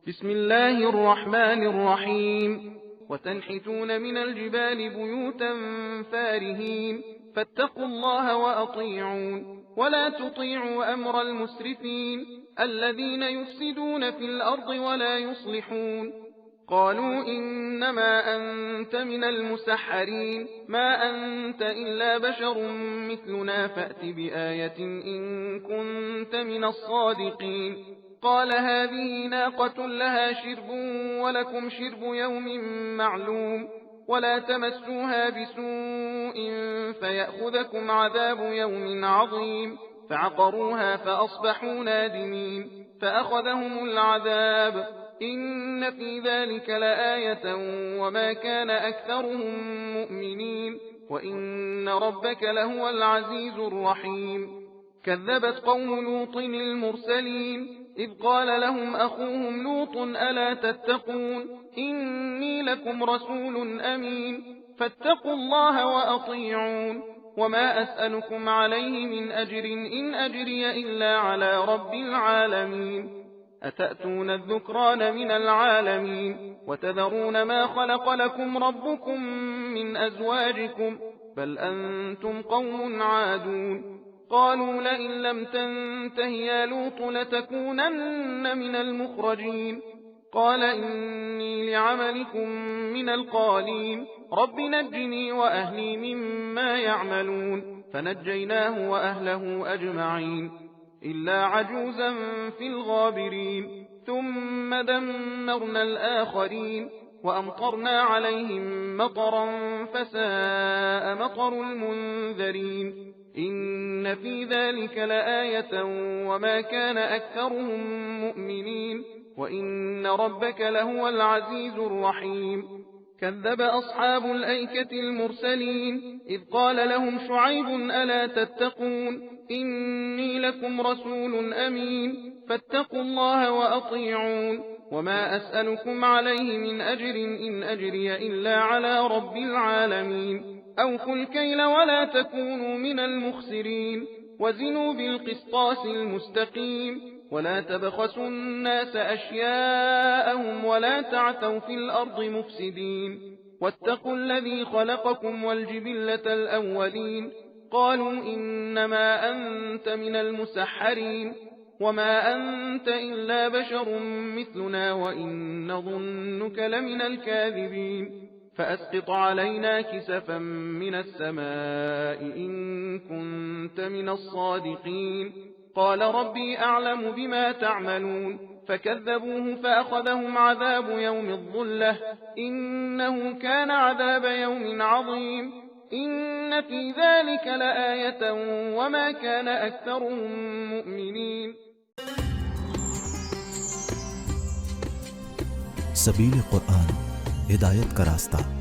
بسم الله الرحمن الرحيم. وتنحتون من الجبال بيوتا فارهين فاتقوا الله وأطيعون ولا تطيعوا أمر المسرفين الذين يفسدون في الأرض ولا يصلحون. قالوا إنما أنت من المسحرين ما أنت إلا بشر مثلنا فأت بآية إن كنت من الصادقين. قال هذه ناقة لها شرب ولكم شرب يوم معلوم ولا تمسوها بسوء فيأخذكم عذاب يوم عظيم. فعقروها فأصبحوا نادمين فأخذهم العذاب إن في ذلك لآية وما كان أكثرهم مؤمنين وإن ربك لهو العزيز الرحيم. كذبت قوم لوط المرسلين إذ قال لهم أخوهم لوط ألا تتقون إني لكم رسول أمين فاتقوا الله وأطيعون وما أسألكم عليه من أجر إن أجري إلا على رب العالمين. أتأتون الذكران من العالمين وتذرون ما خلق لكم ربكم من أزواجكم بل أنتم قوم عادون. قالوا لئن لم تنته يا لوط لتكونن من المخرجين. قال إني لعملكم من القالين رب نجني وأهلي مما يعملون. فنجيناه وأهله أجمعين إلا عجوزا في الغابرين. ثم دمرنا الآخرين وأمطرنا عليهم مطرا فساء مطر المنذرين. إن في ذلك لآية وما كان أكثرهم مؤمنين وإن ربك لهو العزيز الرحيم. كذب أصحاب الأيكة المرسلين إذ قال لهم شعيب ألا تتقون إني لكم رسول أمين فاتقوا الله وأطيعون وما أسألكم عليه من أجر إن أجري إلا على رب العالمين. أوفوا الكيل ولا تكونوا من المخسرين وزنوا بالقسطاس المستقيم ولا تبخسوا الناس أشياءهم ولا تعثوا في الأرض مفسدين. واتقوا الذي خلقكم والجبلة الأولين. قالوا إنما أنت من المسحرين وما أنت إلا بشر مثلنا وإن نظنك لمن الكاذبين. فأسقط علينا كسفا من السماء إن كنت من الصادقين. قال ربي أعلم بما تعملون فكذبوه فأخذهم عذاب يوم الظلة إنه كان عذاب يوم عظيم. إن في ذلك لآية وما كان أكثرهم مؤمنين. सबील कुरान हिदायत का रास्ता।